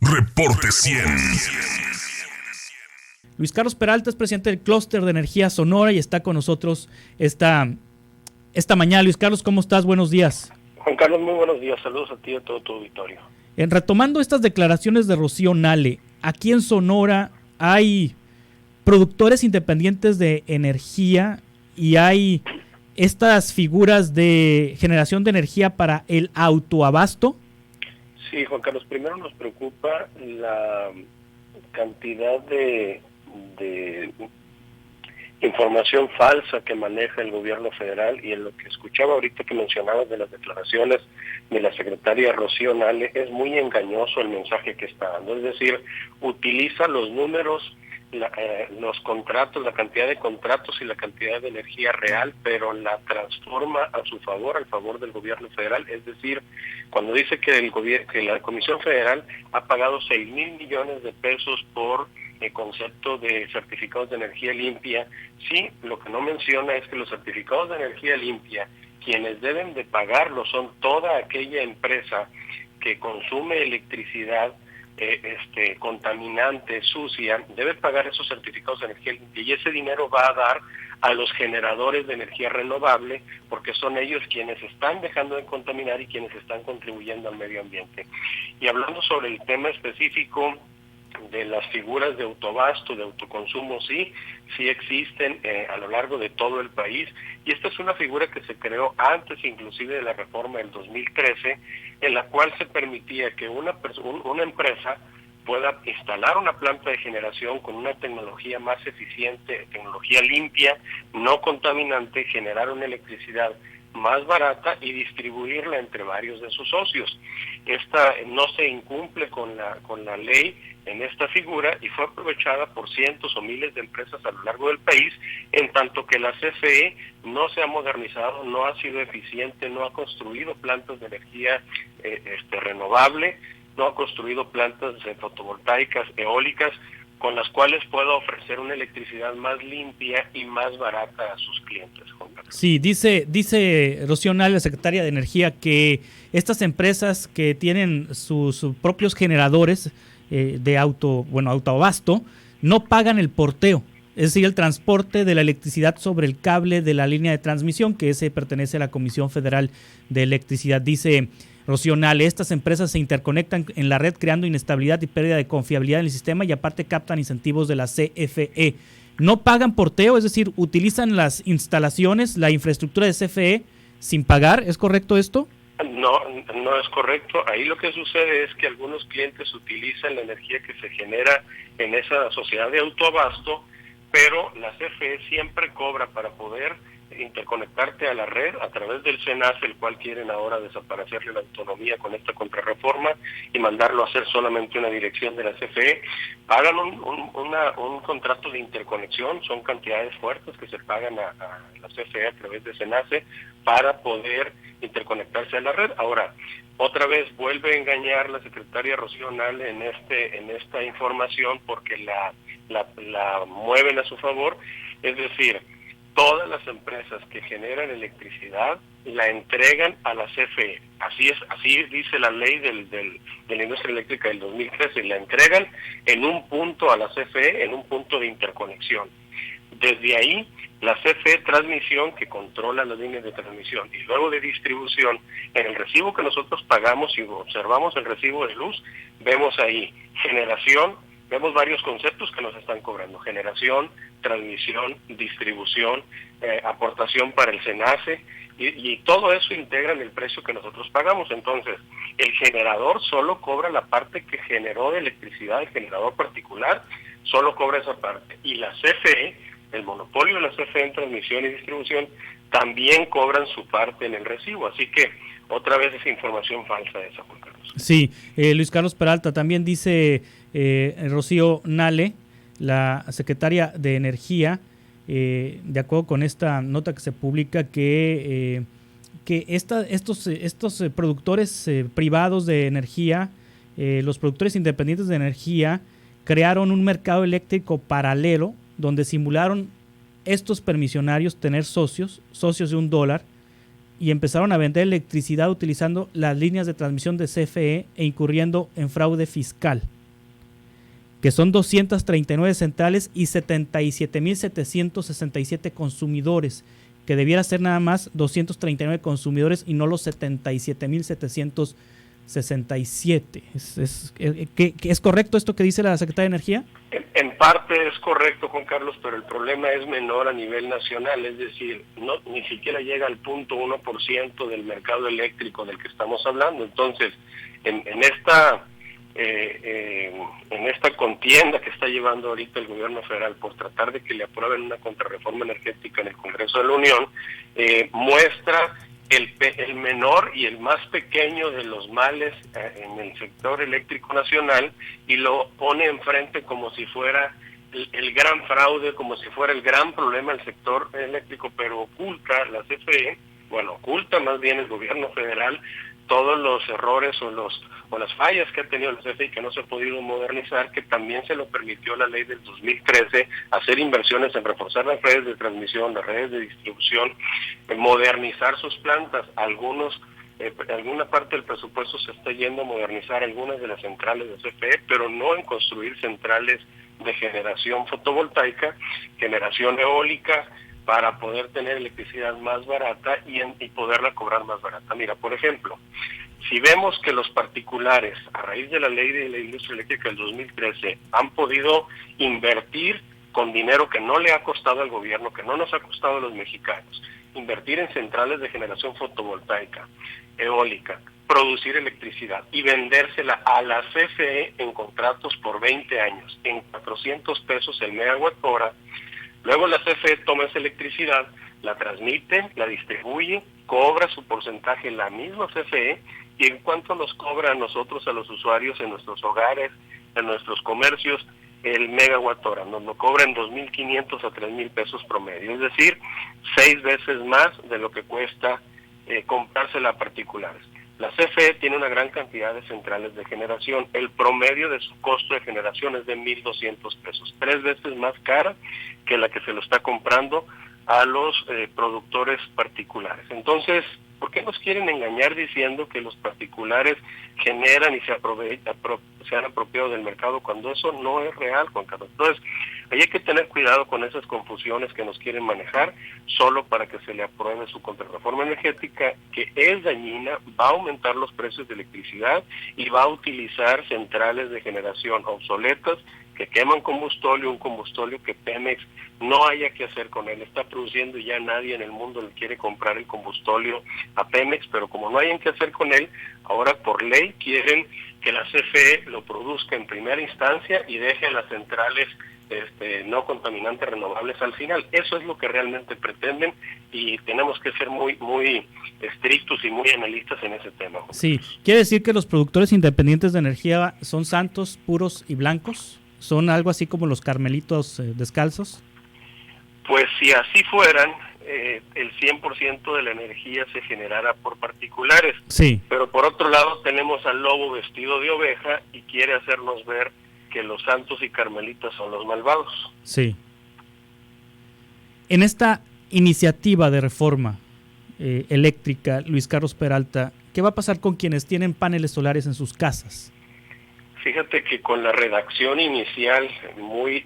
Reporte 100. Luis Carlos Peralta es presidente del Clúster de Energía Sonora y está con nosotros esta mañana. Luis Carlos, ¿cómo estás? Buenos días. Juan Carlos, muy buenos días. Saludos a ti y a todo tu auditorio. Retomando estas declaraciones de Rocío Nale, aquí en Sonora hay productores independientes de energía y hay estas figuras de generación de energía para el autoabasto. Sí, Juan Carlos, primero nos preocupa la cantidad de información falsa que maneja el gobierno federal, y en lo que escuchaba ahorita que mencionabas de las declaraciones de la secretaria Rocío Nale, es muy engañoso el mensaje que está dando. Es decir, utiliza los números, los contratos, la cantidad de contratos y la cantidad de energía real, pero la transforma a su favor, al favor del gobierno federal. Es decir, cuando dice que que la Comisión Federal ha pagado 6,000 millones de pesos por el concepto de certificados de energía limpia, sí, lo que no menciona es que los certificados de energía limpia, quienes deben de pagarlo son toda aquella empresa que consume electricidad contaminante, sucia, debe pagar esos certificados de energía limpia, y ese dinero va a dar a los generadores de energía renovable, porque son ellos quienes están dejando de contaminar y quienes están contribuyendo al medio ambiente. Y hablando sobre el tema específico de las figuras de autoabasto, de autoconsumo, sí existen a lo largo de todo el país, y esta es una figura que se creó antes inclusive de la reforma del 2013, en la cual se permitía que una empresa pueda instalar una planta de generación con una tecnología más eficiente, tecnología limpia, no contaminante, generar una electricidad más barata y distribuirla entre varios de sus socios. Esta no se incumple con la ley en esta figura, y fue aprovechada por cientos o miles de empresas a lo largo del país, en tanto que la CFE no se ha modernizado, no ha sido eficiente, no ha construido plantas de energía renovable, no ha construido plantas fotovoltaicas, eólicas, con las cuales pueda ofrecer una electricidad más limpia y más barata a sus clientes. Sí, dice Rocío Nale, la secretaria de Energía, que estas empresas que tienen sus propios generadores de autoabasto no pagan el porteo, es decir, el transporte de la electricidad sobre el cable de la línea de transmisión, que ese pertenece a la Comisión Federal de Electricidad. Dice Rocío Nale, estas empresas se interconectan en la red creando inestabilidad y pérdida de confiabilidad en el sistema, y aparte captan incentivos de la CFE. No pagan porteo, es decir, utilizan las instalaciones, la infraestructura de CFE sin pagar. ¿Es correcto esto? No es correcto. Ahí lo que sucede es que algunos clientes utilizan la energía que se genera en esa sociedad de autoabasto, pero la CFE siempre cobra para poder interconectarte a la red a través del SENACE, el cual quieren ahora desaparecerle la autonomía con esta contrarreforma y mandarlo a hacer solamente una dirección de la CFE. Pagan un contrato de interconexión, son cantidades fuertes que se pagan a la CFE a través de SENACE para poder interconectarse a la red. Ahora, otra vez vuelve a engañar la secretaria Rocío Nale en esta información, porque la mueven a su favor. Es decir, todas las empresas que generan electricidad la entregan a la CFE. Así dice la ley de la industria eléctrica del 2013, la entregan en un punto a la CFE, en un punto de interconexión. Desde ahí, la CFE Transmisión, que controla las líneas de transmisión, y luego de distribución, en el recibo que nosotros pagamos y observamos el recibo de luz, vemos ahí generación, vemos varios conceptos que nos están cobrando: generación, transmisión, distribución, aportación para el SENACE, y todo eso integra en el precio que nosotros pagamos. Entonces, el generador solo cobra la parte que generó de electricidad, el generador particular solo cobra esa parte, y la CFE, el monopolio de la CFE en transmisión y distribución, también cobran su parte en el recibo. Así que otra vez es información falsa esa, Juan Carlos. Sí, Luis Carlos Peralta, también dice Rocío Nale, la secretaria de Energía, de acuerdo con esta nota que se publica, que estos productores privados de energía, los productores independientes de energía, crearon un mercado eléctrico paralelo donde simularon estos permisionarios tener socios de $1, y empezaron a vender electricidad utilizando las líneas de transmisión de CFE e incurriendo en fraude fiscal. que son 239 centrales y 77.767 consumidores, que debiera ser nada más 239 consumidores y no los 77.767. ¿Es correcto esto que dice la Secretaría de Energía? En parte es correcto, Juan Carlos, pero el problema es menor a nivel nacional, es decir, ni siquiera llega al 0.1% del mercado eléctrico del que estamos hablando. Entonces, en esta contienda que está llevando ahorita el gobierno federal por tratar de que le aprueben una contrarreforma energética en el Congreso de la Unión, muestra el menor y el más pequeño de los males en el sector eléctrico nacional y lo pone enfrente como si fuera el gran fraude, como si fuera el gran problema del sector eléctrico, pero oculta la CFE, oculta más bien el gobierno federal todos los errores o las fallas que ha tenido la CFE y que no se ha podido modernizar, que también se lo permitió la ley del 2013, hacer inversiones en reforzar las redes de transmisión, las redes de distribución, modernizar sus plantas. Alguna parte del presupuesto se está yendo a modernizar algunas de las centrales de CFE, pero no en construir centrales de generación fotovoltaica, generación eólica, para poder tener electricidad más barata y poderla cobrar más barata. Mira, por ejemplo, si vemos que los particulares, a raíz de la ley de la industria eléctrica del 2013, han podido invertir con dinero que no le ha costado al gobierno, que no nos ha costado a los mexicanos, invertir en centrales de generación fotovoltaica, eólica, producir electricidad y vendérsela a la CFE en contratos por 20 años, en 400 pesos el megawatt hora. Luego la CFE toma esa electricidad, la transmite, la distribuye, cobra su porcentaje la misma CFE, y en cuanto nos cobra a nosotros, a los usuarios, en nuestros hogares, en nuestros comercios, el megawatt hora, nos lo cobra en 2.500 a 3.000 pesos promedio, es decir, 6 veces más de lo que cuesta comprársela a particulares. La CFE tiene una gran cantidad de centrales de generación. El promedio de su costo de generación es de 1.200 pesos, 3 veces más cara que la que se lo está comprando a los productores particulares. Entonces, ¿por qué nos quieren engañar diciendo que los particulares generan y se han apropiado del mercado cuando eso no es real, Juan Carlos? Entonces, ahí hay que tener cuidado con esas confusiones que nos quieren manejar solo para que se le apruebe su contrarreforma energética, que es dañina, va a aumentar los precios de electricidad y va a utilizar centrales de generación obsoletas que queman combustóleo, un combustóleo que Pemex no haya que hacer con él, está produciendo y ya nadie en el mundo le quiere comprar el combustóleo a Pemex, pero como no hayan que hacer con él, ahora por ley quieren que la CFE lo produzca en primera instancia y deje a las centrales no contaminantes renovables al final. Eso es lo que realmente pretenden y tenemos que ser muy estrictos y muy analistas en ese tema. Sí, ¿quiere decir que los productores independientes de energía son santos, puros y blancos? ¿Son algo así como los carmelitos descalzos? Pues si así fueran, el 100% de la energía se generara por particulares. Sí. Pero por otro lado tenemos al lobo vestido de oveja y quiere hacernos ver que los santos y carmelitas son los malvados. Sí. En esta iniciativa de reforma eléctrica, Luis Carlos Peralta, ¿qué va a pasar con quienes tienen paneles solares en sus casas? Fíjate que con la redacción inicial muy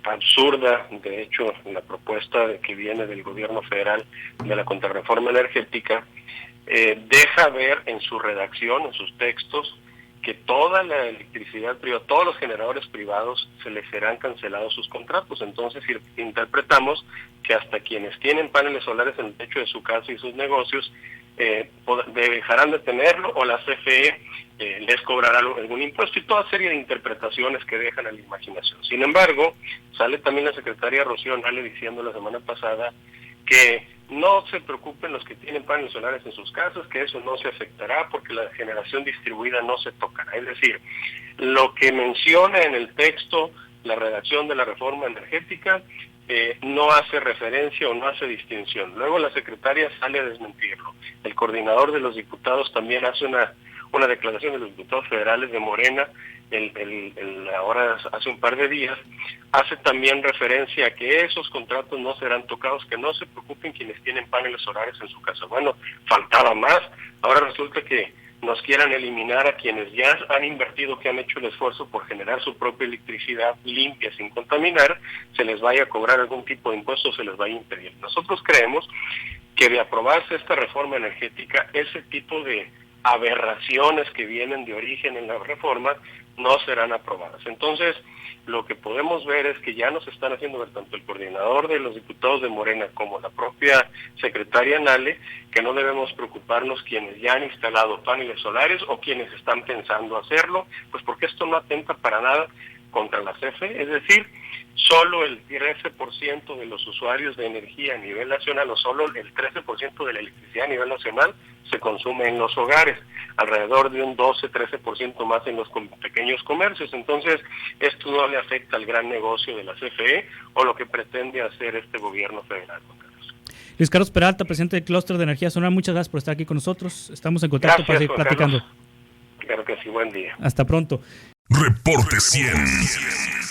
absurda, de hecho, la propuesta que viene del gobierno federal de la contrarreforma energética, deja ver en su redacción, en sus textos, que toda la electricidad privada, todos los generadores privados se les serán cancelados sus contratos. Entonces interpretamos que hasta quienes tienen paneles solares en el techo de su casa y sus negocios dejarán de tenerlo, o la CFE les cobrará algún impuesto, y toda serie de interpretaciones que dejan a la imaginación. Sin embargo, sale también la secretaria Rocío Nale diciendo la semana pasada que no se preocupen los que tienen paneles solares en sus casas, que eso no se afectará porque la generación distribuida no se tocará. Es decir, lo que menciona en el texto la redacción de la reforma energética no hace referencia o no hace distinción. Luego la secretaria sale a desmentirlo. El coordinador de los diputados también hace una declaración de los diputados federales de Morena, ahora hace un par de días, hace también referencia a que esos contratos no serán tocados, que no se preocupen quienes tienen paneles solares en su casa. Bueno, faltaba más. Ahora resulta que nos quieran eliminar a quienes ya han invertido, que han hecho el esfuerzo por generar su propia electricidad limpia, sin contaminar, se les vaya a cobrar algún tipo de impuesto, se les vaya a impedir. Nosotros creemos que de aprobarse esta reforma energética, ese tipo de aberraciones que vienen de origen en la reforma no serán aprobadas. Entonces, lo que podemos ver es que ya nos están haciendo ver tanto el coordinador de los diputados de Morena como la propia secretaria Nale, que no debemos preocuparnos quienes ya han instalado paneles solares o quienes están pensando hacerlo, pues porque esto no atenta para nada contra la CFE, es decir, solo el 13% de los usuarios de energía a nivel nacional, o solo el 13% de la electricidad a nivel nacional se consume en los hogares, alrededor de un 12-13% más en los pequeños comercios. Entonces, esto no le afecta al gran negocio de la CFE o lo que pretende hacer este gobierno federal. Luis Carlos Peralta, presidente del Clúster de Energía Sonora, muchas gracias por estar aquí con nosotros. Estamos en contacto para seguir platicando. Claro que sí, buen día. Hasta pronto. Reporte 100.